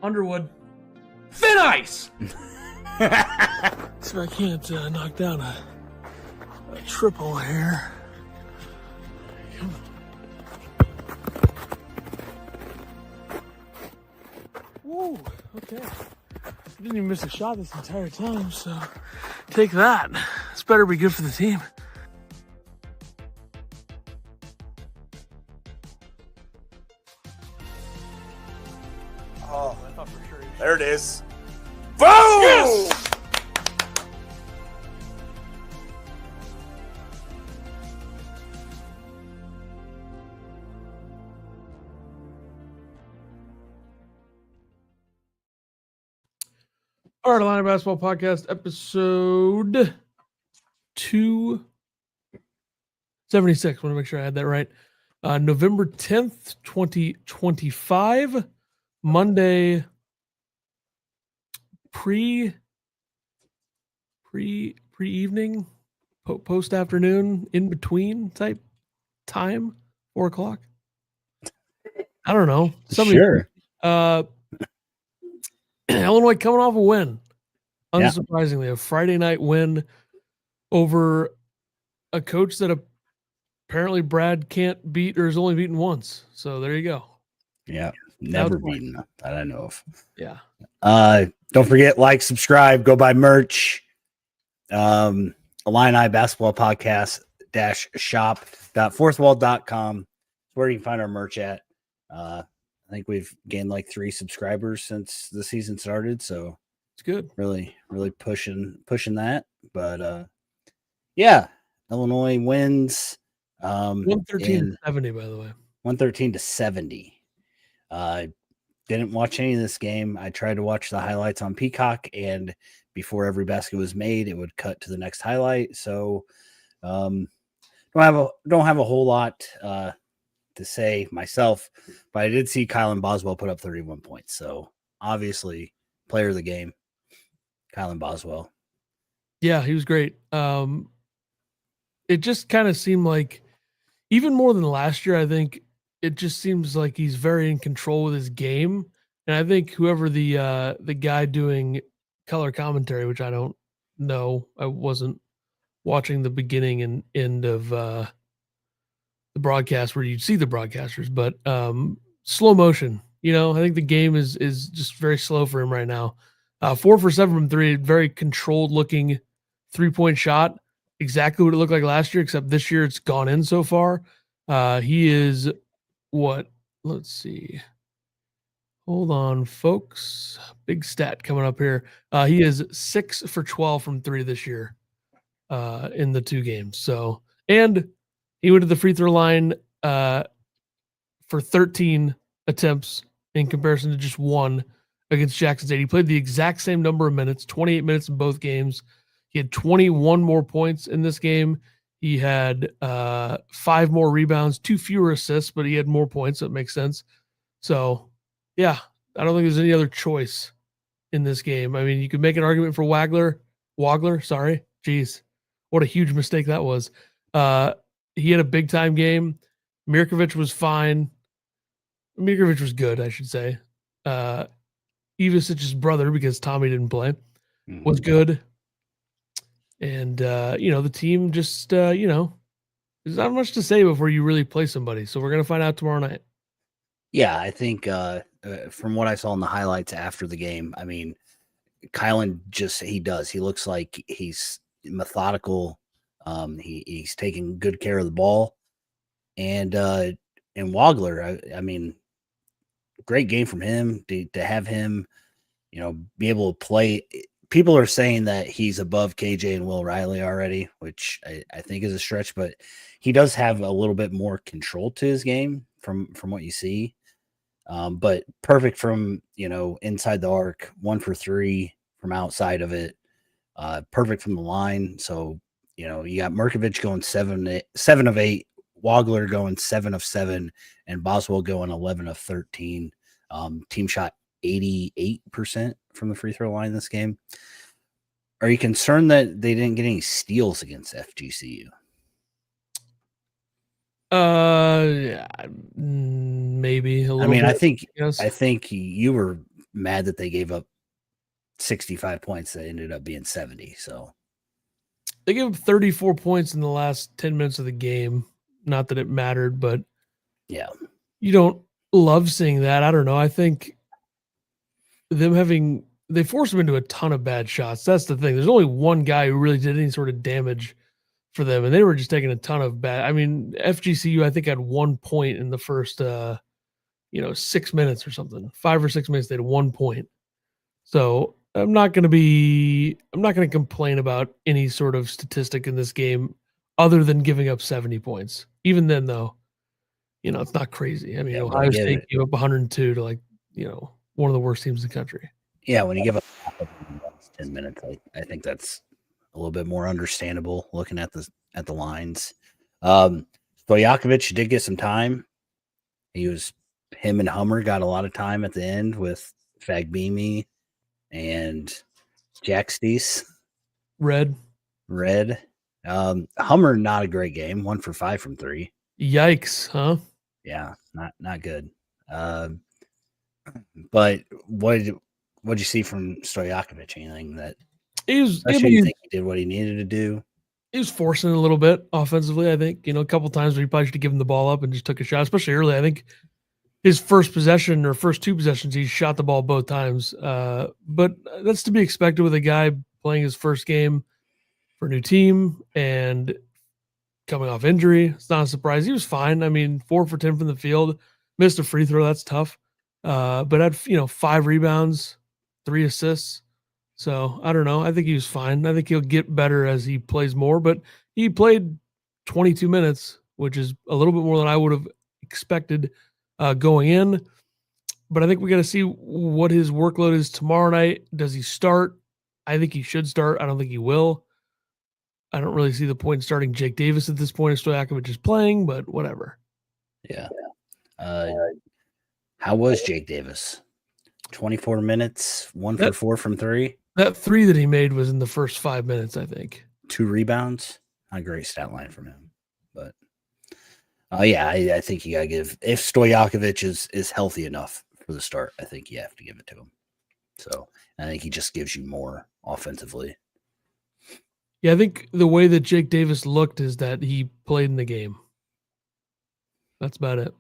Underwood. Thin ice! So I can't knock down a triple here. Woo, okay. Didn't even miss a shot this entire time, so take that. This better be good for the team. Oh, I thought for sure. there it is. Boom! Yes! All right, Illini Basketball Podcast, episode 276. Want to make sure I had that right. November 10th, 2025, Monday, pre-evening, post-afternoon, in between type time, 4 o'clock. I don't know. Sure. Illinois coming off a win. Unsurprisingly, a Friday night win over a coach that apparently Brad can't beat or has only beaten once. So there you go. Yeah. Never beaten that I know of. Yeah. Don't forget, like, subscribe, go buy merch. Illini Basketball Podcast shop.fourthwall.com is where you can find our merch at. I think we've gained like 3 subscribers since the season started, so it's good. Really pushing that. But yeah, Illinois wins. 113-70, by the way. 113-70. Didn't watch any of this game. I tried to watch the highlights on Peacock, and before every basket was made, it would cut to the next highlight. So don't have a whole lot to say myself, but I did see Kylan Boswell put up 31 points. So obviously, player of the game, Kylan Boswell. Yeah, he was great. It just kind of seemed like, even more than last year, I think it just seems like he's very in control with his game. And I think whoever the guy doing color commentary, which I don't know, I wasn't watching the beginning and end of the broadcast where you'd see the broadcasters, but slow motion. I think the game is just very slow for him right now. 4 for 7 from 3, very controlled looking 3-point shot. Exactly what it looked like last year, except this year it's gone in so far. He is what? Let's see. Hold on, folks. Big stat coming up here. He is 6 for 12 from 3 this year in the 2 games. So, and he went to the free throw line for 13 attempts in comparison to just 1 against Jackson State. He played the exact same number of minutes, 28 minutes in both games. He had 21 more points in this game. He had 5 more rebounds, 2 fewer assists, but he had more points. So it makes sense. So, yeah, I don't think there's any other choice in this game. I mean, you could make an argument for Wagler, sorry. Jeez, what a huge mistake that was. He had a big-time game. Mirkovic was fine. Mirkovic was good, I should say. Ivasic's brother, because Tommy didn't play, was good. And, the team just, there's not much to say before you really play somebody. So we're going to find out tomorrow night. Yeah, I think from what I saw in the highlights after the game, I mean, Kylan he looks like he's methodical. He's taking good care of the ball. And Wagler, I mean, great game from him to have him, be able to play. People are saying that he's above KJ and Will Riley already, which I think is a stretch, but he does have a little bit more control to his game from what you see. But perfect from, inside the arc, 1 for 3 from outside of it. Perfect from the line. So, you got Mirkovic going 7 of 8, Wagler going 7 of 7, and Boswell going 11 of 13. Team shot 88% from the free throw line this game. Are you concerned that they didn't get any steals against FGCU? Yeah, maybe a little bit. I think you were mad that they gave up 65 points that ended up being 70. So they gave up 34 points in the last 10 minutes of the game. Not that it mattered, but yeah, you don't love seeing that. I don't know. I think they forced them into a ton of bad shots. That's the thing. There's only one guy who really did any sort of damage for them, and they were just taking a ton of bad. I mean, FGCU, I think, had 1 point in the first 6 minutes or something. 5 or 6 minutes, they had 1 point. So I'm not going to complain about any sort of statistic in this game other than giving up 70 points. Even then, though, it's not crazy. I mean, Ohio State gave up 102 to one of the worst teams in the country. Yeah, when you give up 10 minutes, I think that's a little bit more understandable looking at the lines. Stojakovic did get some time. Him and Hummer got a lot of time at the end with Fagbemi and Jack Stees. Red. Hummer, not a great game. 1 for 5 from 3. Yikes, huh? Yeah, not good. But what'd you see from Stojakovic? Anything that you think he did what he needed to do? He was forcing it a little bit offensively, I think. A couple times where he probably should have given the ball up and just took a shot, especially early. I think his first possession or first 2 possessions, he shot the ball both times. But that's to be expected with a guy playing his first game for a new team and coming off injury. It's not a surprise. He was fine. I mean, 4 for 10 from the field, missed a free throw. That's tough. But had 5 rebounds, 3 assists. So I don't know. I think he was fine. I think he'll get better as he plays more. But he played 22 minutes, which is a little bit more than I would have expected going in. But I think we got to see what his workload is tomorrow night. Does he start? I think he should start. I don't think he will. I don't really see the point in starting Jake Davis at this point if Stojakovic is playing, but whatever. Yeah. How was Jake Davis? 24 minutes, 1 for 4 from 3. That 3 that he made was in the first 5 minutes, I think. 2 rebounds. Not a great stat line from him. But I think you gotta give, if Stojakovic is healthy enough for the start, I think you have to give it to him. So I think he just gives you more offensively. Yeah, I think the way that Jake Davis looked is that he played in the game. That's about it.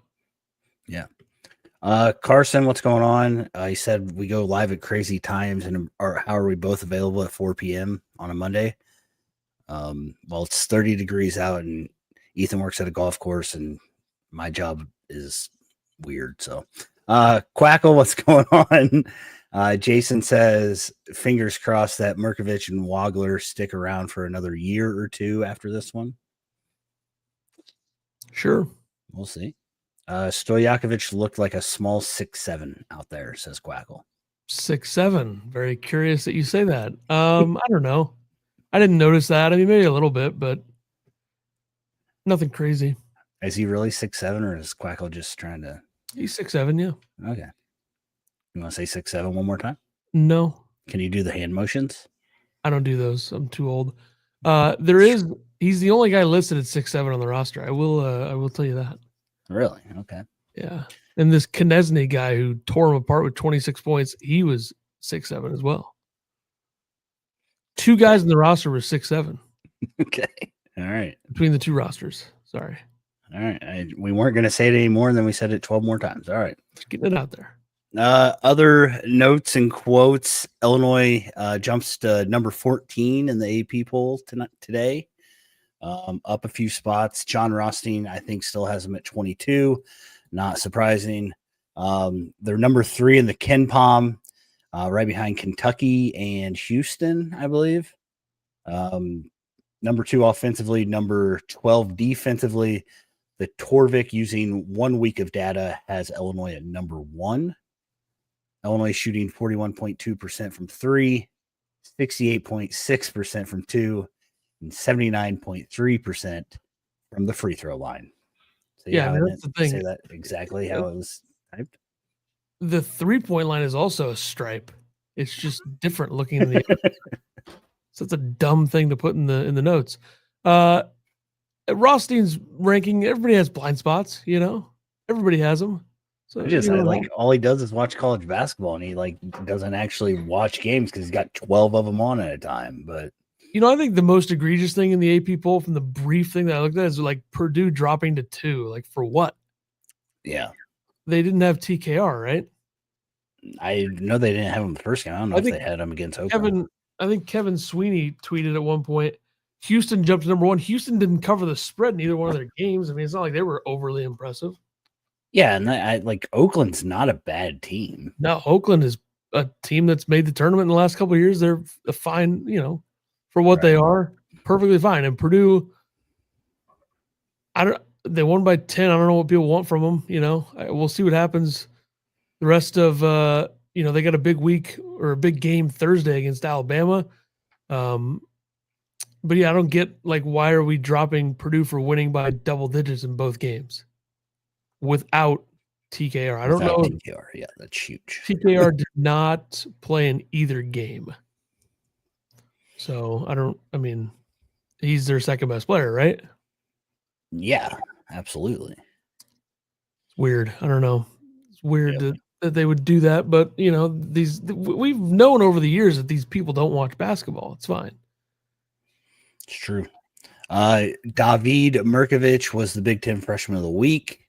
Yeah. Carson, what's going on? He said we go live at crazy times, and how are we both available at 4 p.m. on a Monday? Well, it's 30 degrees out, and Ethan works at a golf course, and my job is weird. So, Quackle, what's going on? Jason says, fingers crossed that Merkovich and Wagler stick around for another year or 2 after this one. Sure. We'll see. Stojakovic looked like a small 6'7" out there, says Quackle. 6'7". Very curious that you say that. I don't know. I didn't notice that. I mean, maybe a little bit, but nothing crazy. Is he really 6'7", or is Quackle just trying to? He's 6'7", yeah. Okay. You want to say 6'7" one more time? No. Can you do the hand motions? I don't do those. I'm too old. He's the only guy listed at 6'7" on the roster. I will tell you that. Really? Okay. Yeah. And this Knesny guy who tore him apart with 26 points, he was 6'7" as well. 2 guys in the roster were 6'7". Okay. All right. Between the 2 rosters. Sorry. All right. We weren't going to say it anymore, and then we said it 12 more times. All right. Just getting it out there. Other notes and quotes. Illinois jumps to number 14 in the AP poll today. Up a few spots. John Rothstein, I think, still has them at 22. Not surprising. They're number 3 in the Ken Palm, right behind Kentucky and Houston, I believe. Number 2 offensively, number 12 defensively. The Torvik, using 1 week of data, has Illinois at number 1. Illinois shooting 41.2% from 3, 68.6% from 2, and 79.3% from the free throw line. So that's the thing. Say that exactly how it was typed. The 3-point line is also a stripe. It's just different looking in the so it's a dumb thing to put in the notes. Rothstein's ranking, everybody has blind spots, everybody has them. So all he does is watch college basketball, and he like doesn't actually watch games because he's got 12 of them on at a time. But I think the most egregious thing in the AP poll from the brief thing that I looked at is like Purdue dropping to 2. Like for what? yeah, They didn't have TKR, right? I know they didn't have him the first game. I don't know if they had him against Oakland. I think Kevin Sweeney tweeted at one point, Houston jumped to number 1. Houston didn't cover the spread in either one of their games. I mean, it's not like they were overly impressive. Yeah, and Oakland's not a bad team. No, Oakland is a team that's made the tournament in the last couple of years. They're a fine, for what they are, perfectly fine. And Purdue, they won by 10. I don't know what people want from them. We'll see what happens. The rest of, they got a big week or a big game Thursday against Alabama. But yeah, I don't get why are we dropping Purdue for winning by double digits in both games without TKR? I don't know. TKR, yeah, that's huge. TKR did not play in either game. So he's their second best player, right? Yeah, absolutely. It's weird. I don't know. It's weird that they would do that, but we've known over the years that these people don't watch basketball. It's fine. It's true. David Mirkovic was the Big Ten Freshman of the Week.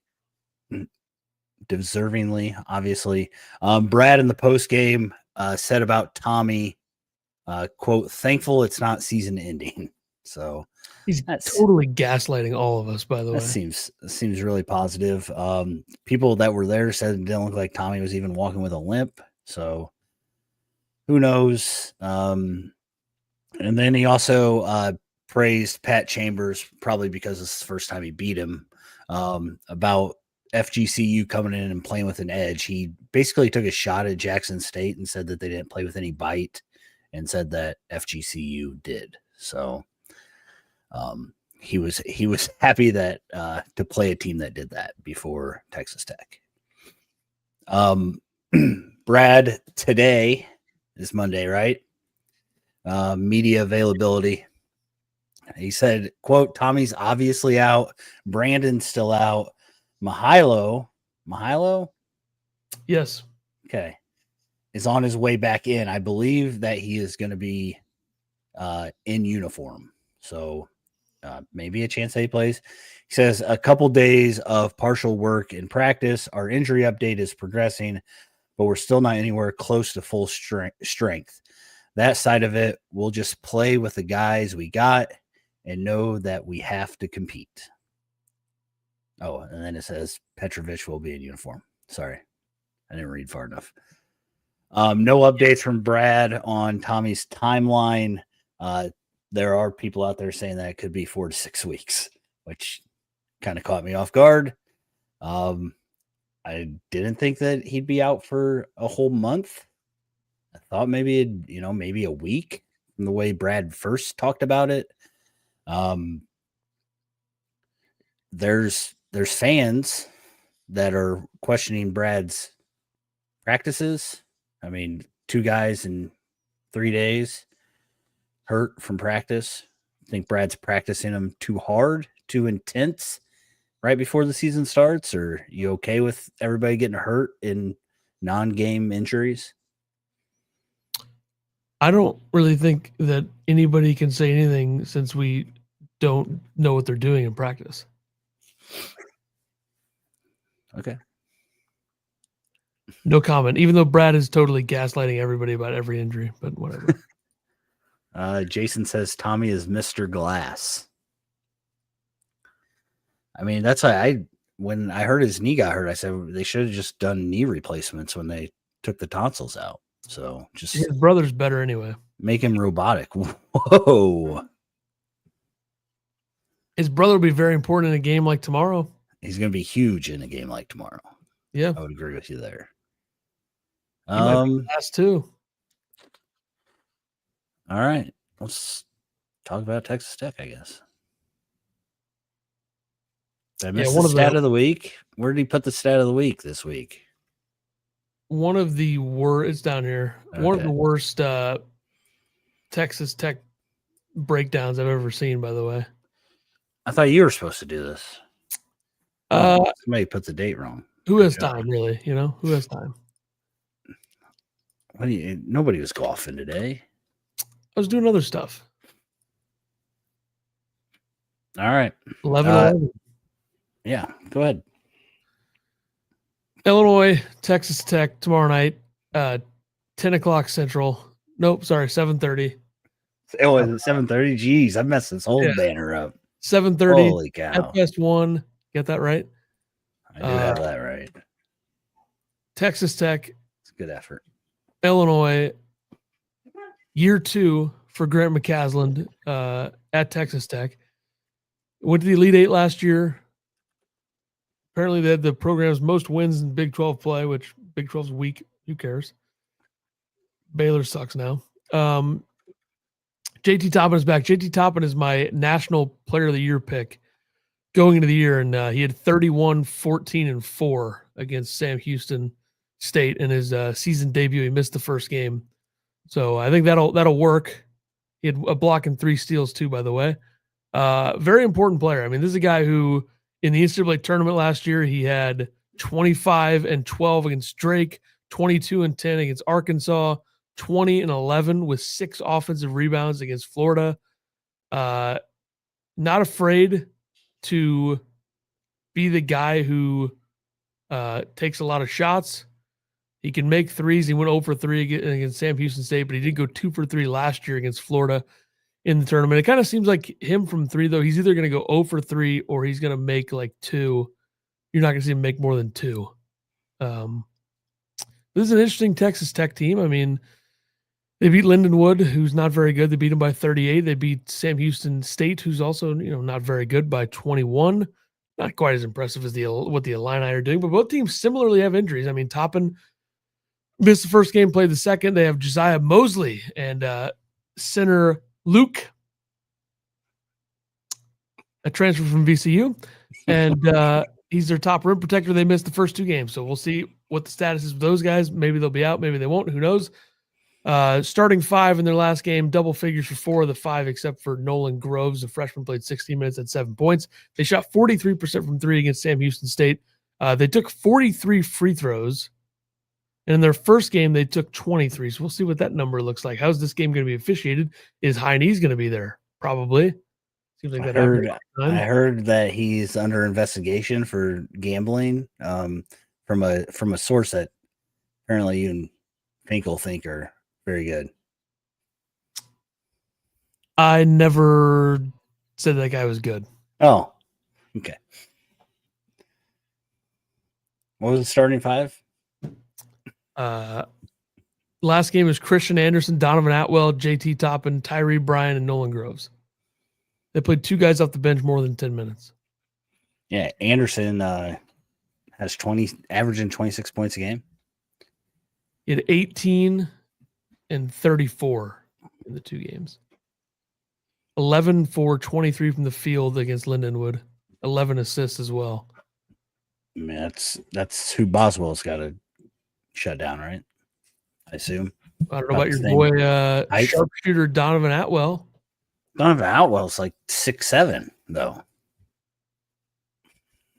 Deservingly, obviously. Brad in the post game said about Tommy, quote, thankful it's not season ending. So he's totally gaslighting all of us, by the way. That seems really positive. People that were there said it didn't look like Tommy was even walking with a limp. So who knows? And then he also praised Pat Chambers, probably because it's the first time he beat him, about FGCU coming in and playing with an edge. He basically took a shot at Jackson State and said that they didn't play with any bite, and said that FGCU did. So he was happy that to play a team that did that before Texas Tech. Brad, today is Monday, right? Media availability. He said, quote, Tommy's obviously out. Brandon's still out. Mahilo? Yes. Okay. Is on his way back in. I believe that he is going to be in uniform. So maybe a chance that he plays. He says a couple days of partial work in practice. Our injury update is progressing, but we're still not anywhere close to full strength. That side of it, we'll just play with the guys we got and know that we have to compete. Oh, and then it says Petrovic will be in uniform. Sorry, I didn't read far enough. No updates from Brad on Tommy's timeline. There are people out there saying that it could be 4 to 6 weeks, which kind of caught me off guard. I didn't think that he'd be out for a whole month. I thought maybe maybe a week from the way Brad first talked about it. There's fans that are questioning Brad's practices. I mean, 2 guys in 3 days hurt from practice. I think Brad's practicing them too hard, too intense right before the season starts. Or you okay with everybody getting hurt in non-game injuries? I don't really think that anybody can say anything since we don't know what they're doing in practice. Okay. No comment, even though Brad is totally gaslighting everybody about every injury, but whatever. Jason says Tommy is Mr. Glass. I mean, that's why when I heard his knee got hurt, I said they should have just done knee replacements when they took the tonsils out. So just his brother's better anyway. Make him robotic. Whoa. His brother will be very important in a game like tomorrow. He's going to be huge in a game like tomorrow. Yeah. I would agree with you there. Last 2. All right. Let's talk about Texas Tech, I guess. Did I miss the stat of the week? Where did he put the stat of the week this week? One of the worst, it's down here. Okay. One of the worst Texas Tech breakdowns I've ever seen, by the way. I thought you were supposed to do this. Somebody put the date wrong. Who has time, really? You know, who has time? Nobody was golfing today. I was doing other stuff. All right. 11. Yeah, go ahead. Illinois, Texas Tech tomorrow night, 10 o'clock Central. Nope, sorry, 7:30. Oh, is it 7:30? Jeez, I messed this whole banner up. 7:30. Holy cow. FS1. Get that right? I do have that right. Texas Tech. It's a good effort. Illinois, year 2 for Grant McCasland at Texas Tech. Went to the Elite Eight last year. Apparently, they had the program's most wins in Big 12 play, which Big 12's weak. Who cares? Baylor sucks now. JT Toppin is back. JT Toppin is my National Player of the Year pick going into the year, and he had 31, 14, and 4 against Sam Houston State in his season debut. He missed the first game, so I think that'll work. He had a block and 3 steals too, by the way. Very important player. I mean, this is a guy who in the NCAA tournament last year he had 25 and 12 against Drake, 22 and 10 against Arkansas, 20 and 11 with 6 offensive rebounds against Florida. Not afraid to be the guy who takes a lot of shots. He can make threes. He went 0 for 3 against Sam Houston State, but he did go 2 for 3 last year against Florida in the tournament. It kind of seems like him from 3, though. He's either going to go 0 for 3 or he's going to make like 2. You're not going to see him make more than 2. This is an interesting Texas Tech team. I mean, they beat Lindenwood, who's not very good. They beat him by 38. They beat Sam Houston State, who's also not very good, by 21. Not quite as impressive as what the Illini are doing, but both teams similarly have injuries. I mean, Toppin missed the first game, played the second. They have Josiah Mosley and center Luke, a transfer from VCU, and he's their top rim protector. They missed the first 2 games, so we'll see what the status is with those guys. Maybe they'll be out, maybe they won't. Who knows? Starting 5 in their last game, double figures for 4 of the 5, except for Nolan Groves, a freshman, played 16 minutes at 7 points. They shot 43% from 3 against Sam Houston State. They took 43 free throws, and in their first game, they took 23. So we'll see what that number looks like. How's this game going to be officiated? Is Heine's going to be there? Probably. Seems like that. I heard that he's under investigation for gambling from a source that apparently you and Finkel think are very good. I never said that guy was good. Oh, okay. What was the starting 5? Last game was Christian Anderson, Donovan Atwell, JT Toppin, Tyree Bryan, and Nolan Groves. They played 2 guys off the bench more than 10 minutes. Yeah, Anderson has averaging 26 points a game. He had 18 and 34 in the 2 games. 11 for 23 from the field against Lindenwood. 11 assists as well. I mean, that's who Boswell's got to shut down, right? I assume. I don't know about your boy sharpshooter Donovan Atwell. Donovan Atwell's like 6'7", though.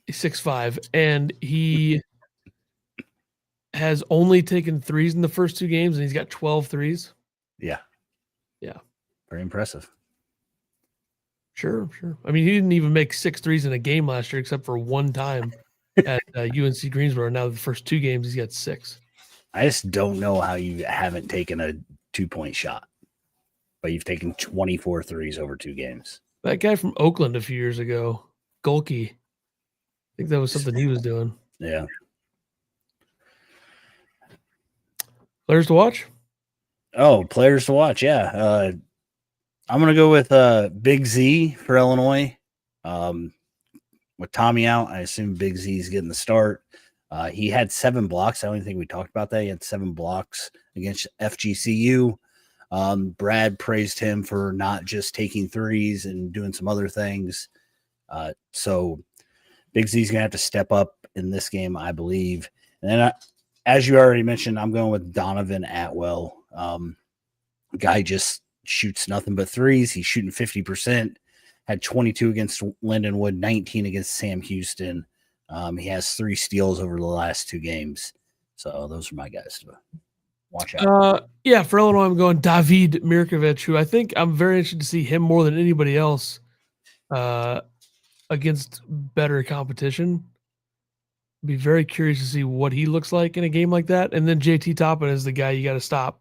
He's 6'5", and he has only taken 3s in the first 2 games, and he's got 12 threes. Yeah. Very impressive. Sure. I mean, he didn't even make 6 threes in a game last year, except for one time at UNC Greensboro. Now the first 2 games, he's got 6. I just don't know how you haven't taken a 2-point shot, but you've taken 24 threes over 2 games. That guy from Oakland a few years ago, Golke, I think that was something he was doing. Yeah. Players to watch? Oh, players to watch, yeah. I'm going to go with Big Z for Illinois. With Tommy out, I assume Big Z is getting the start. He had 7 blocks. I don't think we talked about that. He had 7 blocks against FGCU. Brad praised him for not just taking threes and doing some other things. So Big Z's going to have to step up in this game, I believe. And then, as you already mentioned, I'm going with Donovan Atwell. Guy just shoots nothing but threes. He's shooting 50%. Had 22 against Lindenwood, 19 against Sam Houston. He has 3 steals over the last 2 games. So those are my guys to watch out. Yeah, for Illinois, I'm going David Mirkovic, who I think I'm very interested to see him more than anybody else against better competition. Be very curious to see what he looks like in a game like that. And then JT Toppin is the guy you got to stop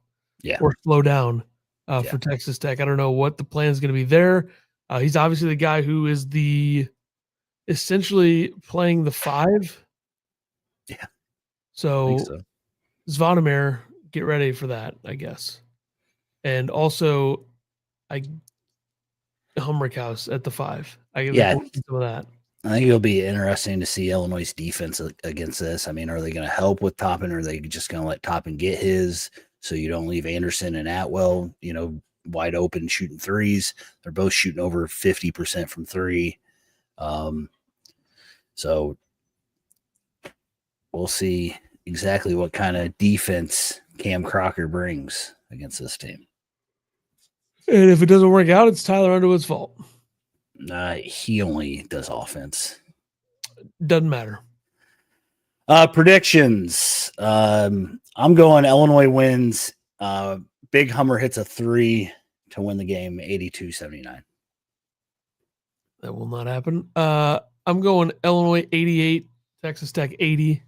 or slow down for Texas Tech. I don't know what the plan is going to be there. He's obviously the guy who is essentially playing the 5. Yeah. So Zvonimir, get ready for that, I guess. And also, Humrickhouse at the 5. I some of that. I think it'll be interesting to see Illinois' defense against this. I mean, are they going to help with Toppin, or are they just going to let Toppin get his so you don't leave Anderson and Atwell, wide open shooting threes? They're both shooting over 50% from 3. So we'll see exactly what kind of defense Cam Crocker brings against this team. And if it doesn't work out, it's Tyler Underwood's fault. He only does offense. Doesn't matter. Predictions. I'm going Illinois wins. Big Hummer hits a 3 to win the game, 82-79. That will not happen. I'm going Illinois 88, Texas Tech 80.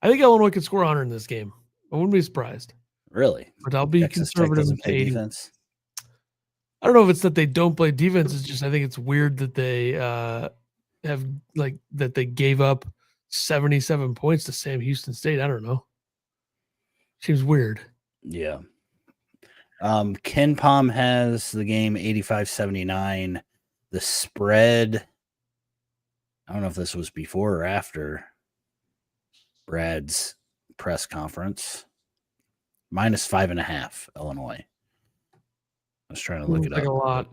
I think Illinois could score 100 in this game. I wouldn't be surprised. Really? But I'll be Texas Tech conservative doesn't and 80. Defense? I don't know if it's that they don't play defense. It's just I think it's weird that they that they gave up 77 points to Sam Houston State. I don't know. Seems weird. Yeah. Ken Pom has the game 85-79. The spread, I don't know if this was before or after Brad's press conference. -5.5, Illinois. I was trying to look it up. A lot.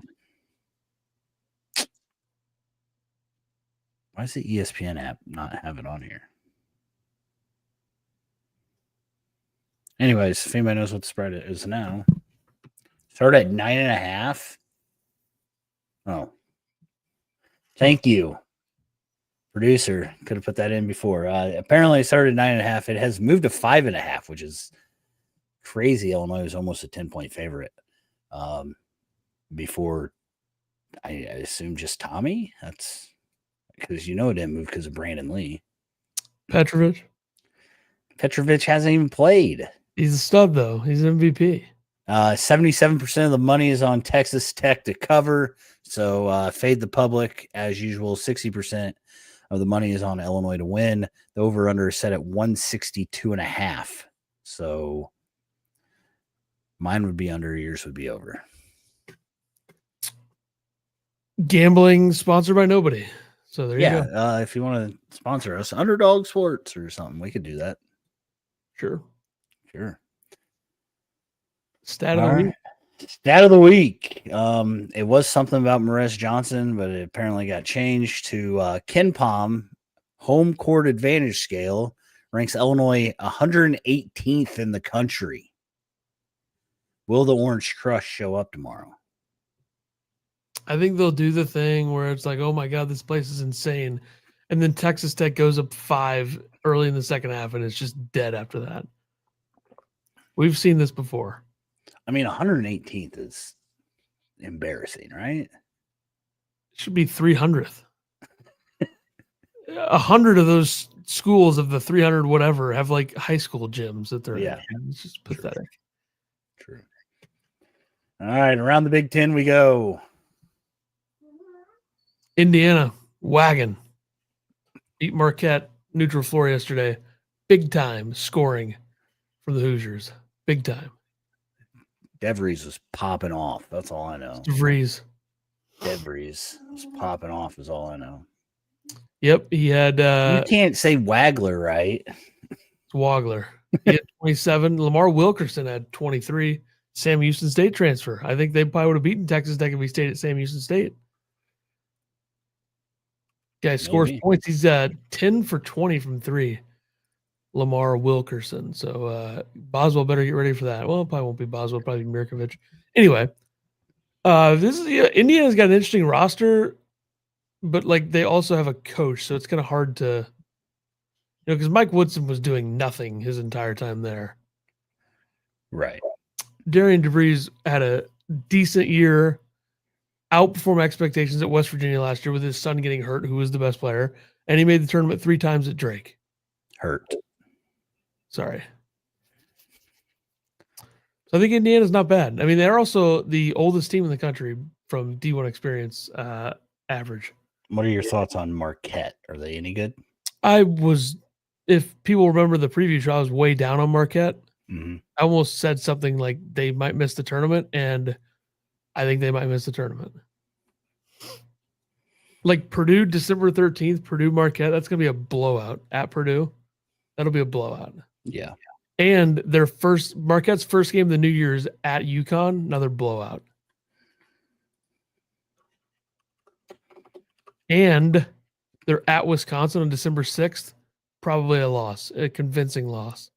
Why does the ESPN app not have it on here? Anyways, if anybody knows what the spread is now, start at 9.5. Oh, thank you, producer. Could have put that in before. Apparently, it started at 9.5. It has moved to 5.5, which is crazy. Illinois was almost a 10-point favorite. Before I assume just Tommy. That's because it didn't move because of Brandon Lee. Petrovic hasn't even played. He's a stud though. He's MVP. 77% of the money is on Texas Tech to cover. So fade the public as usual. 60% of the money is on Illinois to win. The over/under is set at 162.5. So mine would be under, yours would be over. Gambling sponsored by nobody. So there you go. If you want to sponsor us, Underdog Sports or something, we could do that. Sure. Stat of the week. It was something about Morez Johnson, but it apparently got changed to Ken Pom. Home court advantage scale ranks Illinois 118th in the country. Will the Orange Crush show up tomorrow? I think they'll do the thing where it's like, oh my God, this place is insane. And then Texas Tech goes up 5 early in the second half, and it's just dead after that. We've seen this before. I mean, 118th is embarrassing, right? It should be 300th. 100 of those schools of the 300 whatever have like high school gyms that they're in. It's just pathetic. True. All right, around the Big Ten we go. Indiana, wagon. Beat Marquette, neutral floor yesterday. Big time scoring from the Hoosiers. Big time. DeVries was popping off. That's all I know. DeVries was popping off is all I know. Yep, he had... you can't say Wagler, right? It's Wagler. He had 27. Lamar Wilkerson had 23. Sam Houston State transfer. I think they probably would have beaten Texas Tech if he stayed at Sam Houston State. Guy scores points. He's 10 for 20 from 3. Lamar Wilkerson. So Boswell better get ready for that. Well, it probably won't be Boswell, probably Mirkovic. Anyway, this is Indiana's got an interesting roster, but like they also have a coach, so it's kind of hard to because Mike Woodson was doing nothing his entire time there. Right. Darian DeVries had a decent year, outperformed expectations at West Virginia last year with his son getting hurt, who was the best player, and he made the tournament 3 times at Drake. Hurt. Sorry. So I think Indiana's not bad. I mean, they're also the oldest team in the country from D1 experience average. What are your thoughts on Marquette? Are they any good? If people remember the preview show, I was way down on Marquette. Mm-hmm. I almost said something like they might miss the tournament, and I think they might miss the tournament. Like Purdue, December 13th, Purdue Marquette, that's going to be a blowout at Purdue. That'll be a blowout. Yeah. And Marquette's first game of the New Year's at UConn, another blowout. And they're at Wisconsin on December 6th, probably a loss, a convincing loss.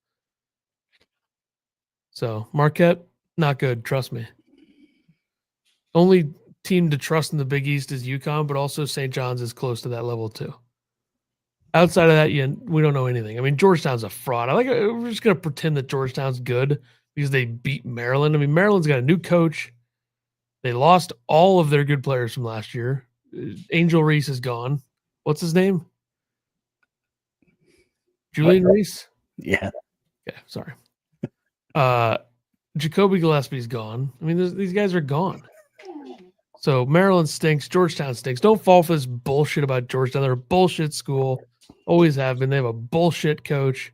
So Marquette, not good, trust me. Only team to trust in the Big East is UConn, but also St. John's is close to that level too. Outside of that, we don't know anything. I mean, Georgetown's a fraud. We're just going to pretend that Georgetown's good because they beat Maryland. I mean, Maryland's got a new coach. They lost all of their good players from last year. Angel Reese is gone. What's his name? Julian Reese? Yeah. Okay, sorry. Jacoby Gillespie's gone. I mean, these guys are gone. So Maryland stinks. Georgetown stinks. Don't fall for this bullshit about Georgetown. They're a bullshit school. Always have been. They have a bullshit coach.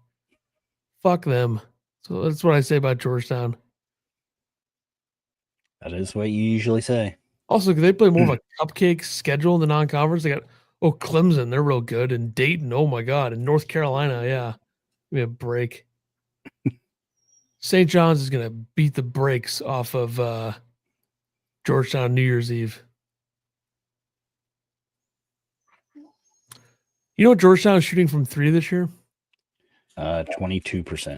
Fuck them. So that's what I say about Georgetown. That is what you usually say. Also, they play more of a cupcake schedule in the non-conference. They got, Clemson. They're real good. And Dayton, oh my God. And North Carolina, yeah. Give me a break. St. John's is going to beat the brakes off of Georgetown New Year's Eve. You know what Georgetown is shooting from 3 this year? 22%. Is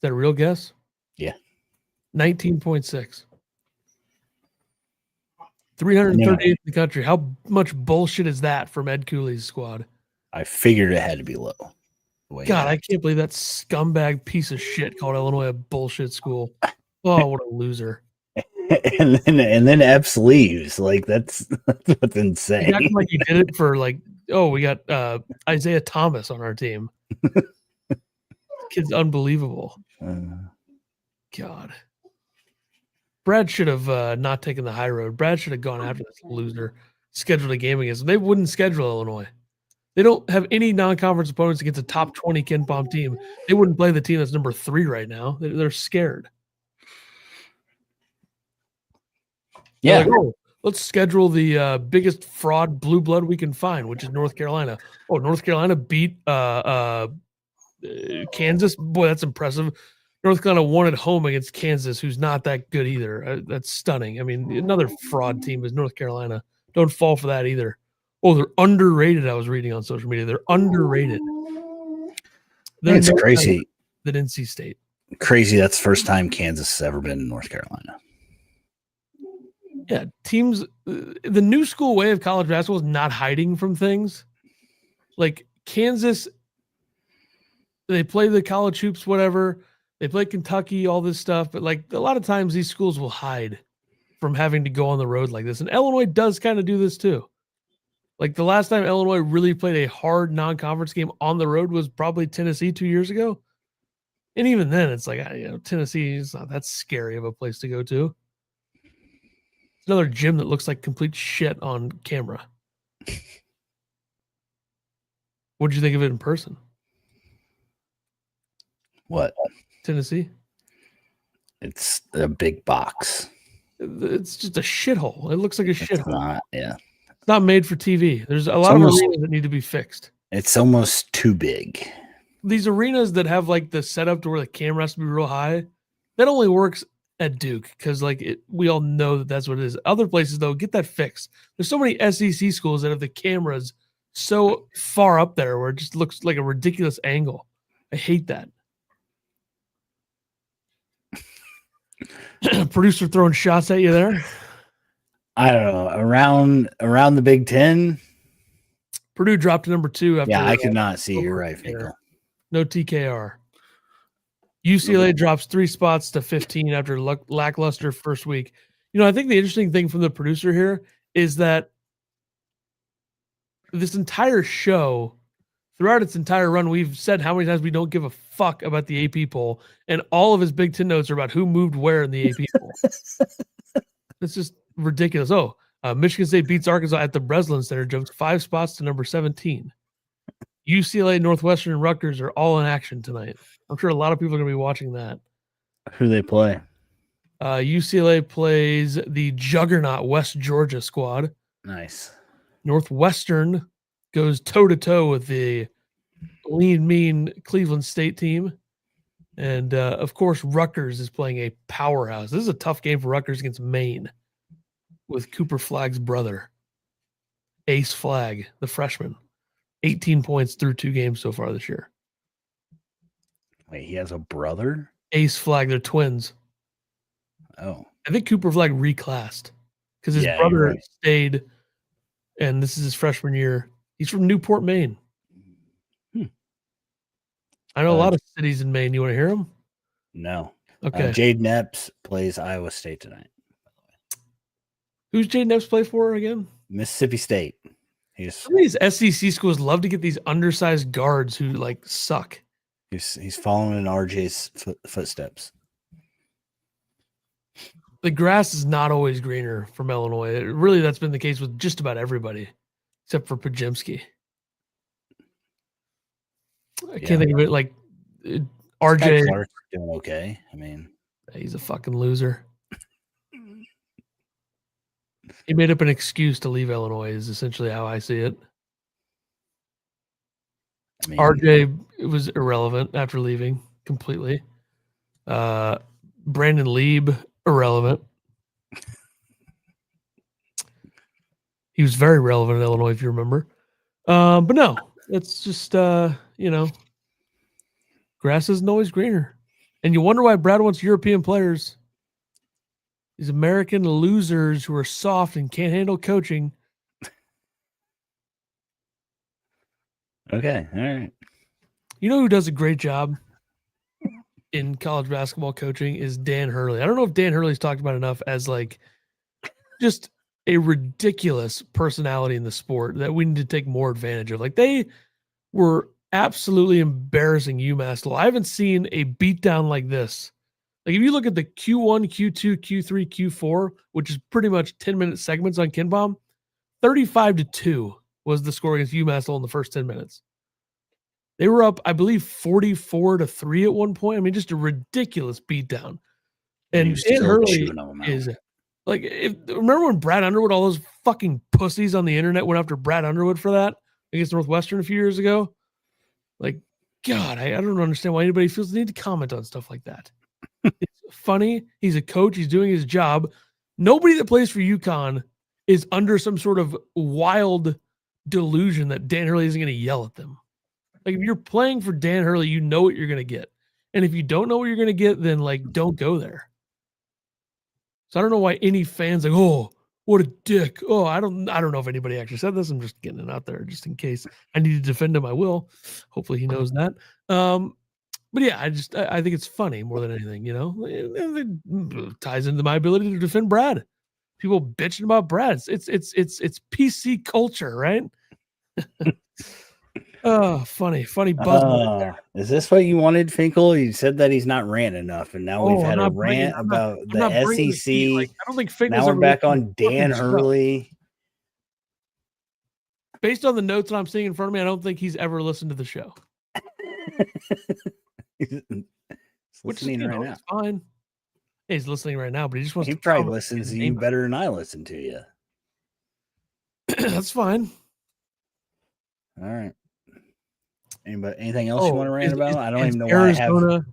that a real guess? Yeah. 19.6. 338th in the country. How much bullshit is that from Ed Cooley's squad? I figured it had to be low. God, I can't believe that scumbag piece of shit called Illinois a bullshit school. Oh, what a loser. and then Epps leaves. Like that's what's insane. He's acting like he did it for we got Isaiah Thomas on our team. Kid's unbelievable. God. Brad should have not taken the high road. Brad should have gone after this loser, scheduled a game against him. They wouldn't schedule Illinois. They don't have any non-conference opponents against a top 20 Ken Palm team. They wouldn't play the team that's number 3 right now. They're scared. Yeah. Let's schedule the biggest fraud blue blood we can find, which is North Carolina. Oh, North Carolina beat Kansas. Boy, that's impressive. North Carolina won at home against Kansas, who's not that good either. That's stunning. I mean, another fraud team is North Carolina. Don't fall for that either. Oh, they're underrated. I was reading on social media. They're underrated. It's crazy. That NC State. Crazy. That's the first time Kansas has ever been in North Carolina. Yeah, teams. The new school way of college basketball is not hiding from things. Like Kansas, they play the college hoops, whatever. They play Kentucky, all this stuff. But like a lot of times, these schools will hide from having to go on the road like this. And Illinois does kind of do this too. Like the last time Illinois really played a hard non-conference game on the road was probably Tennessee 2 years ago. And even then, it's like, Tennessee is not that scary of a place to go to. It's another gym that looks like complete shit on camera. What'd you think of it in person? What? Tennessee? It's a big box. It's just a shithole. It looks like a shithole. It's not made for TV. There's a lot of arenas that need to be fixed. It's almost too big. These arenas that have like the setup to where the camera has to be real high, that only works at Duke because we all know that that's what it is. Other places though, get that fixed. There's so many SEC schools that have the cameras so far up there where it just looks like a ridiculous angle. I hate that. Producer throwing shots at you there. I don't know. Around the Big Ten, Purdue dropped to number 2 after. Yeah, I could not see. You're right, Finkel. No TKR. UCLA drops 3 spots to 15 after lackluster first week. I think the interesting thing from the producer here is that this entire show, throughout its entire run, we've said how many times we don't give a fuck about the AP poll, and all of his Big Ten notes are about who moved where in the AP poll. It's just ridiculous. Michigan State beats Arkansas at the Breslin Center, jumps 5 spots to number 17. UCLA, Northwestern, and Rutgers are all in action tonight. I'm sure a lot of people are going to be watching that. Who they play? UCLA plays the juggernaut West Georgia squad. Nice. Northwestern goes toe-to-toe with the lean, mean Cleveland State team. And, of course, Rutgers is playing a powerhouse. This is a tough game for Rutgers against Maine with Cooper Flagg's brother, Ace Flagg, the freshman. 18 points through 2 games so far this year. Wait, he has a brother? Ace Flagg, they're twins. Oh. I think Cooper Flaggg reclassed because his brother stayed, and this is his freshman year. He's from Newport, Maine. I know a lot of cities in Maine. You want to hear them? No. Okay. Jade Epps plays Iowa State tonight. Who's Jade Epps play for again? Mississippi State. Some of these SEC schools love to get these undersized guards who suck. He's following in RJ's footsteps. The grass is not always greener from Illinois. Really, that's been the case with just about everybody, except for Pajemski. I can't think of it. RJ Clark's doing okay. I mean, he's a fucking loser. He made up an excuse to leave Illinois is essentially how I see it. I mean, RJ was irrelevant after leaving completely. Brandon Lieb, irrelevant. He was very relevant in Illinois, if you remember. But no, it's just, grass isn't always greener. And you wonder why Brad wants European players. These American losers who are soft and can't handle coaching. Okay, all right. You know who does a great job in college basketball coaching is Dan Hurley. I don't know if Dan Hurley's talked about enough as just a ridiculous personality in the sport that we need to take more advantage of. They were absolutely embarrassing UMass. I haven't seen a beatdown like this. If you look at the Q1, Q2, Q3, Q4, which is pretty much 10-minute segments on KenPom, 35-2 was the score against UMass in the first 10 minutes. They were up, I believe, 44-3 at one point. I mean, just a ridiculous beatdown. And Dan Hurley is remember when Brad Underwood, all those fucking pussies on the internet went after Brad Underwood for that against Northwestern a few years ago? God, I don't understand why anybody feels the need to comment on stuff like that. It's funny. He's a coach. He's doing his job. Nobody that plays for UConn is under some sort of wild delusion that Dan Hurley isn't going to yell at them. If you're playing for Dan Hurley, you know what you're going to get. And if you don't know what you're going to get, then don't go there. So I don't know why any fans oh, what a dick. Oh, I don't know if anybody actually said this. I'm just getting it out there just in case I need to defend him. I will. Hopefully he knows that. But yeah, I think it's funny more than anything, it ties into my ability to defend Brad. People bitching about Brad. It's PC culture, right? Oh, funny buzz. Is this what you wanted, Finkel? You said that he's not ranting enough, and now we've had a rant about the SEC. I don't think Finkel's now we're back on Dan Hurley. Based on the notes that I'm seeing in front of me, I don't think he's ever listened to the show. Which is right now. Fine. He's listening right now, but he just wants to. He probably listens to you better than I listen to you. That's fine. All right. Anything else you want to rant about? I don't even know Arizona, why I have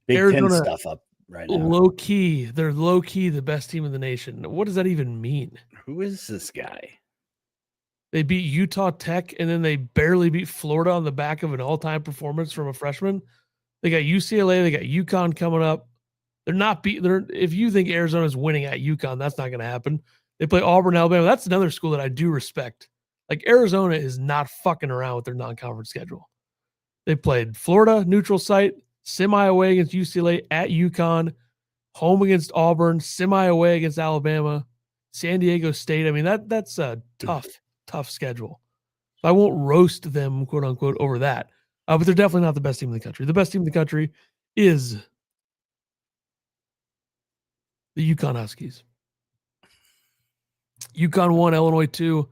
Big Ten stuff up right now. Low key. They're low key the best team in the nation. What does that even mean? Who is this guy? They beat Utah Tech, and then they barely beat Florida on the back of an all-time performance from a freshman. They got UCLA. They got UConn coming up. They're not if you think Arizona's winning at UConn, that's not going to happen. They play Auburn, Alabama. That's another school that I do respect. Like Arizona is not fucking around with their non-conference schedule. They played Florida, neutral site, semi-away against UCLA, at UConn, home against Auburn, semi-away against Alabama, San Diego State. I mean, that's a tough schedule. So I won't roast them, quote unquote, over that. But they're definitely not the best team in the country. The best team in the country is the UConn Huskies. UConn 1, Illinois 2,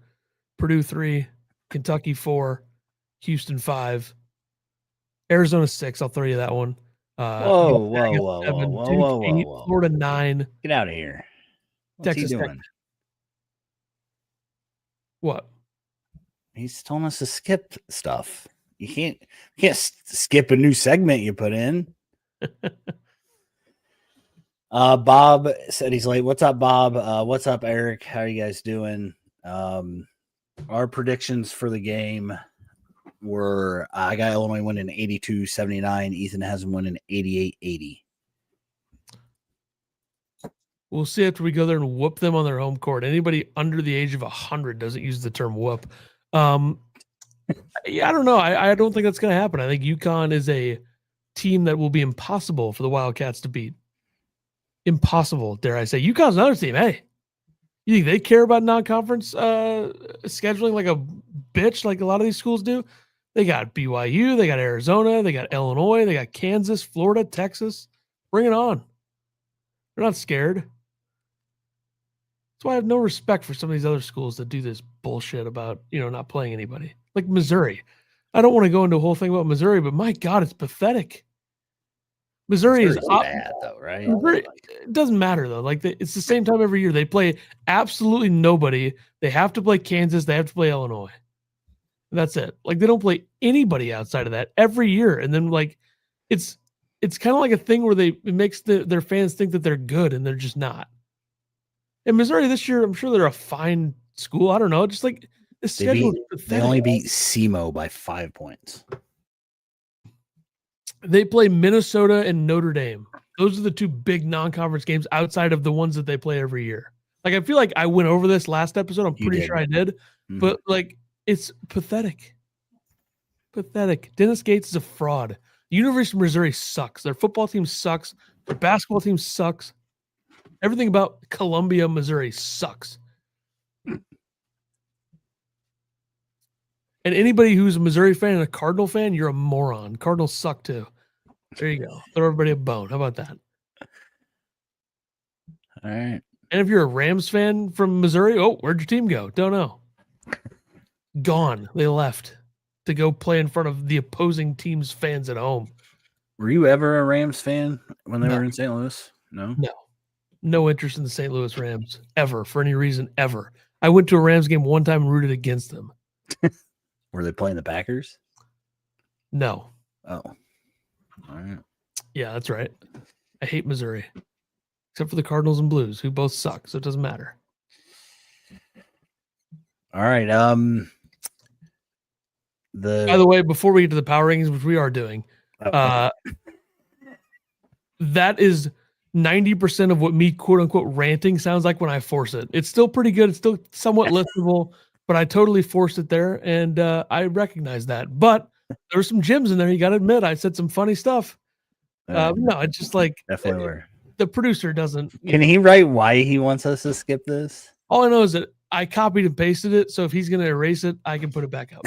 Purdue 3, Kentucky 4, Houston 5, Arizona 6. I'll throw you that one. Whoa. 8, Florida 9. Get out of here. What's Texas he Tech. doing? What? He's telling us to skip stuff. You can't skip a new segment you put in. Bob said he's late. What's up, Bob? What's up, Eric? How are you guys doing? Our predictions for the game were I got Illinois winning 82-79. Ethan has them winning 88-80. We'll see after we go there and whoop them on their home court. Anybody under the age of 100 doesn't use the term whoop. Yeah, I don't know. I don't think that's going to happen. I think UConn is a team that will be impossible for the Wildcats to beat. Impossible, dare I say. UConn's another team. Hey, you think they care about non-conference scheduling like a bitch like a lot of these schools do? They got BYU, they got Arizona, they got Illinois, they got Kansas, Florida, Texas. Bring it on. They're not scared. That's why I have no respect for some of these other schools that do this bullshit about, not playing anybody. Like Missouri. I don't want to go into a whole thing about Missouri, but my God, it's pathetic. Missouri is bad, though, right? Missouri, it doesn't matter, though. Like, it's the same time every year. They play absolutely nobody. They have to play Kansas. They have to play Illinois. And that's it. Like, they don't play anybody outside of that every year. And then, like, it's kind of like a thing where it makes their fans think that they're good, and they're just not. In Missouri this year, I'm sure they're a fine school. I don't know. Just like the schedule. They only beat SEMO by 5 points. They play Minnesota and Notre Dame. Those are the two big non-conference games outside of the ones that they play every year. Like, I feel like I went over this last episode. I'm pretty sure I did. Mm-hmm. But, like, it's pathetic. Pathetic. Dennis Gates is a fraud. The University of Missouri sucks. Their football team sucks. Their basketball team sucks. Everything about Columbia, Missouri sucks. And anybody who's a Missouri fan and a Cardinal fan, you're a moron. Cardinals suck too. There you go. Throw everybody a bone. How about that? All right. And if you're a Rams fan from Missouri, where'd your team go? Don't know. Gone. They left to go play in front of the opposing team's fans at home. Were you ever a Rams fan when they were in St. Louis? No? No. No interest in the St. Louis Rams ever, for any reason, ever. I went to a Rams game one time and rooted against them. Were they playing the Packers? No. Oh. All right. Yeah, that's right. I hate Missouri. Except for the Cardinals and Blues, who both suck, so it doesn't matter. All right. By the way, before we get to the power rankings, which we are doing, that is 90% of what me, quote unquote, ranting sounds like when I force it. It's still pretty good. It's still somewhat listenable, but I totally forced it there, and I recognize that. But there were some gems in there. You got to admit, I said some funny stuff. No, it's just like definitely were. The producer doesn't. Can he write why he wants us to skip this? All I know is that I copied and pasted it, so if he's going to erase it, I can put it back up.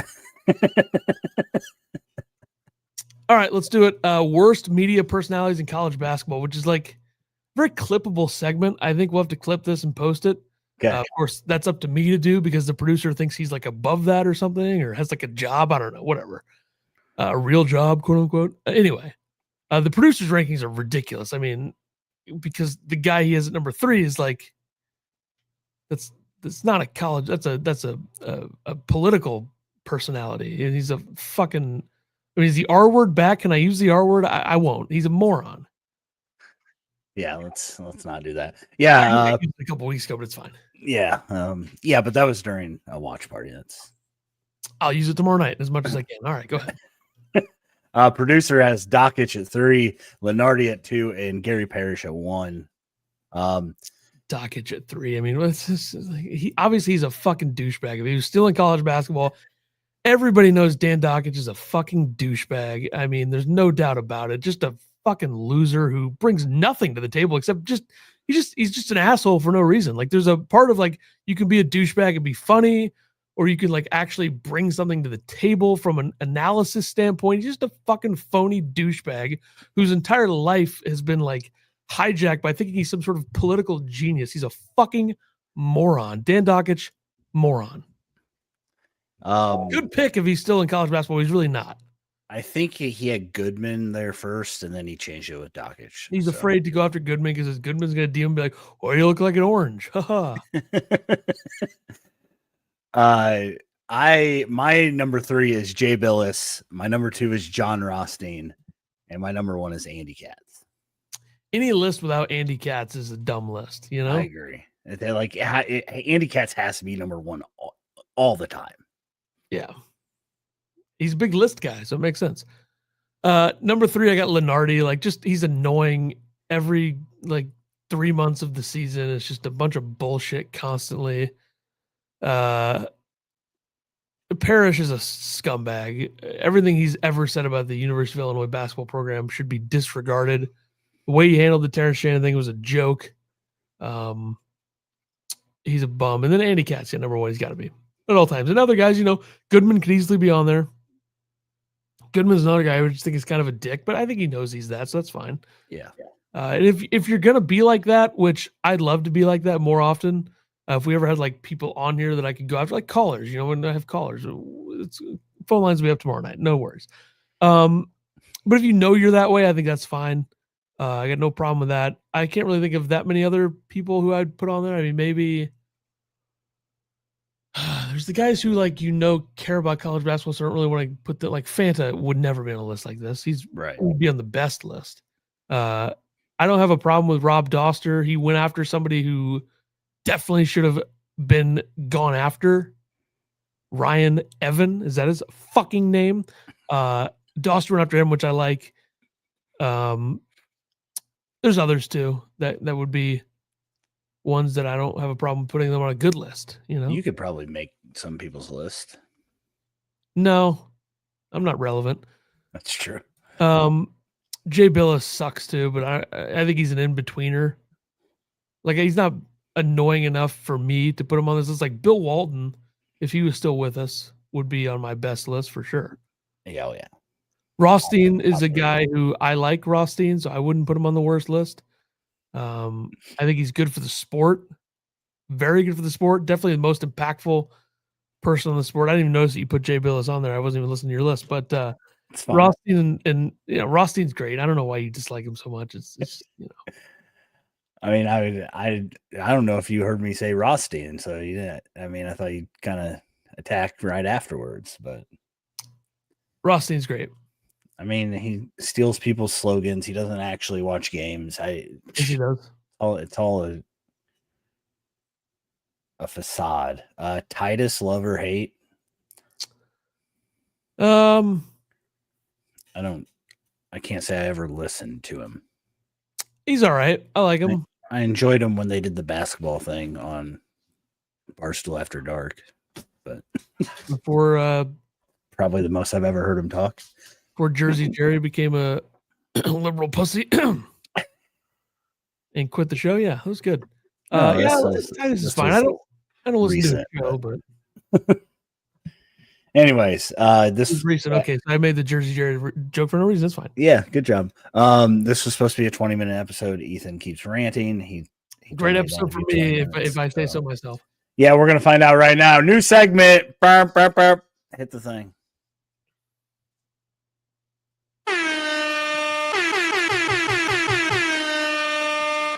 All right, let's do it. Worst media personalities in college basketball, which is like a very clippable segment. I think we'll have to clip this and post it. Okay. Of course, that's up to me to do because the producer thinks he's like above that or something, or has like a job. I don't know, whatever. A real job, quote unquote. Anyway, the producer's rankings are ridiculous. I mean, because the guy he has at number 3 is like, that's not a college. That's a political personality, and he's a fucking. I mean, is the R word back? Can I use the R word? I won't. He's a moron. Yeah, let's not do that. Yeah, a couple weeks ago, but it's fine. Yeah, but that was during a watch party. I'll use it tomorrow night as much as I can. All right, go ahead. Producer has Dockich at 3, Lenardi at 2, and Gary Parrish at 1. Dockich at 3. I mean, obviously he's a fucking douchebag. If he was still in college basketball, everybody knows Dan Dockich is a fucking douchebag. I mean, there's no doubt about it. Just a fucking loser who brings nothing to the table except he's just an asshole for no reason. Like, there's a part of like you can be a douchebag and be funny, or you can like actually bring something to the table from an analysis standpoint. He's just a fucking phony douchebag whose entire life has been like hijacked by thinking he's some sort of political genius. He's a fucking moron. Dan Dockich, moron. Good pick if he's still in college basketball. He's really not. I think he had Goodman there first, and then he changed it with Dockich. He's afraid to go after Goodman because Goodman's going to DM and be like, "Oh, you look like an orange." Haha. My number 3 is Jay Billis. My number 2 is John Rothstein, and my number 1 is Andy Katz. Any list without Andy Katz is a dumb list, you know? I agree. They're like Andy Katz has to be number 1 all the time. Yeah. He's a big list guy, so it makes sense. Number 3, I got Lenardi. Like, just he's annoying every like 3 months of the season. It's just a bunch of bullshit constantly. Parrish is a scumbag. Everything he's ever said about the University of Illinois basketball program should be disregarded. The way he handled the Terrence Shannon thing was a joke. He's a bum. And then Andy Katz, number 1, he's got to be at all times. And other guys, Goodman could easily be on there. Goodman's another guy I would just think is kind of a dick, but I think he knows he's that, so that's fine. Yeah. And if you're gonna be like that, which I'd love to be like that more often, if we ever had like people on here that I could go after, like callers, when I have callers, phone lines will be up tomorrow night, no worries. But if you're that way, I think that's fine. I got no problem with that. I can't really think of that many other people who I'd put on there. I mean, maybe there's the guys who care about college basketball, so I don't really want to put that. Like Fanta would never be on a list like this. He's right. Would be on the best list. I don't have a problem with Rob Doster. He went after somebody who definitely should have been gone after. Ryan Evan, is that his fucking name? Doster went after him, which I like. There's others too that would be ones that I don't have a problem putting them on a good list. You could probably make some people's list. No, I'm not relevant. That's true. Jay Billis sucks too, but I think he's an in-betweener. Like, he's not annoying enough for me to put him on this list. Like Bill Walton, if he was still with us, would be on my best list for sure. Yeah, oh yeah. Rothstein is a guy who I like Rothstein, so I wouldn't put him on the worst list. I think he's good for the sport. Very good for the sport. Definitely the most impactful person on the sport. I didn't even notice that you put Jay Billis on there. I wasn't even listening to your list, but Rothstein and Rothstein's great. I don't know why you dislike him so much. It's I mean, I don't know if you heard me say Rothstein, so you didn't. I mean, I thought you kind of attacked right afterwards, but Rothstein's great. I mean, he steals people's slogans. He doesn't actually watch games. Yes, he does. It's all a facade. Titus, love or hate? I can't say I ever listened to him. He's all right. I like him. I enjoyed him when they did the basketball thing on Barstool After Dark, but before probably the most I've ever heard him talk. Before Jersey Jerry became a liberal pussy and quit the show. Yeah, it was good. This is fine. I don't listen to the show, but anyways, this is recent. Okay, so I made the Jersey Jerry joke for no reason. That's fine. Yeah, good job. This was supposed to be a 20-minute episode. Ethan keeps ranting. He great episode for me if I say so myself. Yeah, we're gonna find out right now. New segment. Burp, burp, burp. Hit the thing.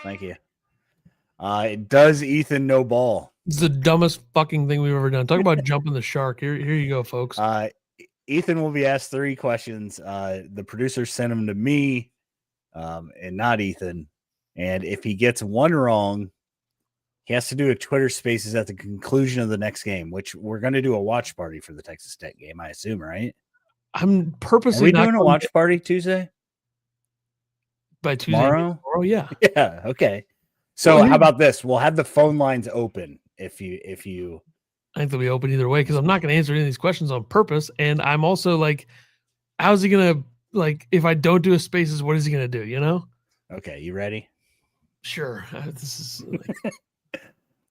Thank you. Does Ethan know ball? It's the dumbest fucking thing we've ever done. Talk about jumping the shark. Here you go, folks. Ethan will be asked 3 questions. The producer sent them to me, and not Ethan. And if he gets one wrong, he has to do a Twitter Spaces at the conclusion of the next game, which we're going to do a watch party for the Texas Tech game, I assume, right? I'm purposely not doing a watch party Tuesday. By Tuesday tomorrow? Yeah. Yeah. Okay. So Well, how about this? We'll have the phone lines open if you I think they'll be open either way because I'm not going to answer any of these questions on purpose. And I'm also like, how's he going to, like, if I don't do a spaces, what is he going to do? You know? Okay, you ready? Sure. This is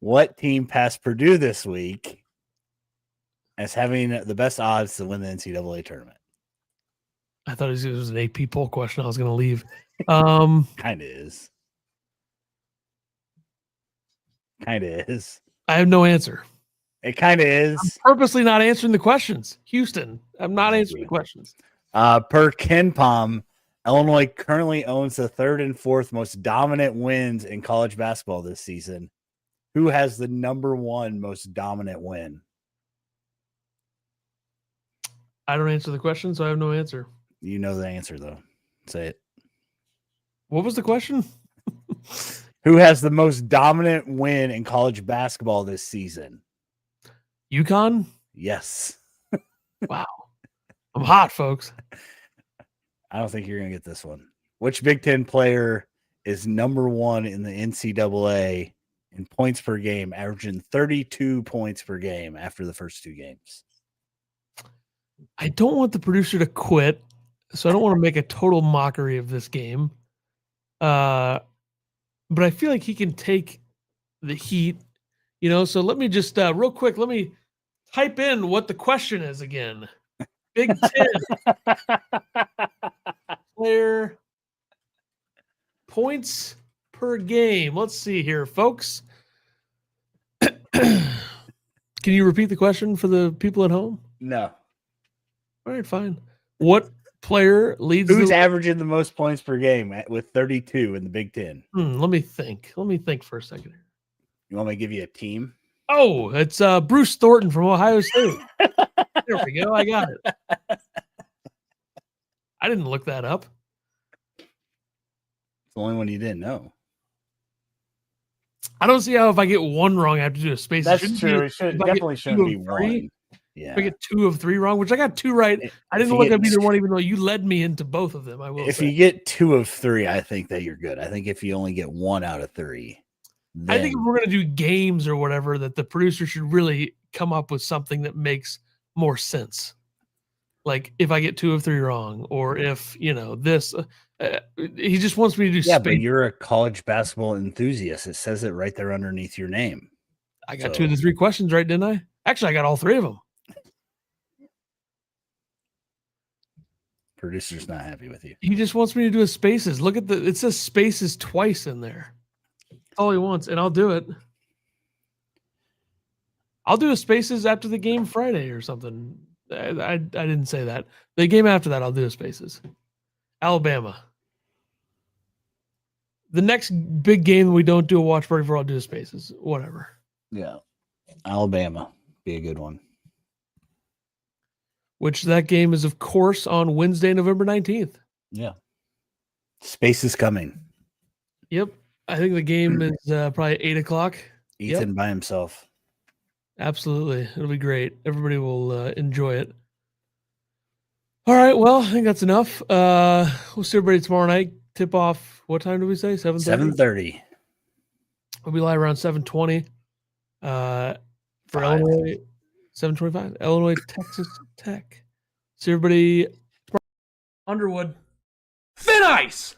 What team passed Purdue this week as having the best odds to win the NCAA tournament? I thought it was an AP poll question. I was going to leave. Kind of is. I have no answer. It kind of is. Purposely not answering the questions. Houston, I'm not answering the questions. Per Ken Palm, Illinois currently owns the third and fourth most dominant wins in college basketball this season. Who has the number one most dominant win? I don't answer the question, so I have no answer. You know the answer, though. Say it. What was the question? Who has the most dominant win in college basketball this season? UConn? Yes. Wow. I'm hot, folks. I don't think you're going to get this one. Which Big Ten player is number one in the NCAA in points per game, averaging 32 points per game after the first two games? I don't want the producer to quit, so I don't want to make a total mockery of this game. But I feel like he can take the heat, you know. So let me just real quick, let me type in what the question is again. Big Ten player points per game. Let's see here, folks. Can you repeat the question for the people at home? No. All right, fine. What player leads? Who's averaging the most points per game with 32 in the Big Ten? Let me think. Let me think for a second here. You want me to give you a team? Oh, it's Bruce Thornton from Ohio State. There we go. I got it. I didn't look that up. It's the only one you didn't know. I don't see how if I get one wrong, I have to do a space. That's true. It definitely shouldn't be one. Yeah. If I get 2 of 3 wrong, which I got 2 right. I didn't look up either one, even though you led me into both of them. I will. If you get 2 of 3, I think that you're good. I think if you only get 1 out of 3, I think if we're gonna do games or whatever, that the producer should really come up with something that makes more sense. Like if I get 2 of 3 wrong, or if this, he just wants me to do. Yeah, but you're a college basketball enthusiast. It says it right there underneath your name. I got 2 of the 3 questions right, didn't I? Actually, I got all 3 of them. Producer's not happy with you. He just wants me to do a spaces. Look at it says spaces twice in there. That's all he wants, and I'll do it. I'll do a spaces after the game Friday or something. I didn't say that. The game after that, I'll do a spaces. Alabama. The next big game we don't do a watch party for, I'll do a spaces. Whatever. Yeah. Alabama. Be a good one. Which that game is, of course, on Wednesday, November 19th. Yeah. Space is coming. Yep. I think the game is probably 8 o'clock. Ethan by himself. Absolutely. It'll be great. Everybody will enjoy it. All right. Well, I think that's enough. We'll see everybody tomorrow night. Tip off. What time do we say? 7:30? 7:30. We'll be live around 7:20. For Illinois, 7:25. Illinois, Texas Tech. See everybody. Underwood. Thin ice!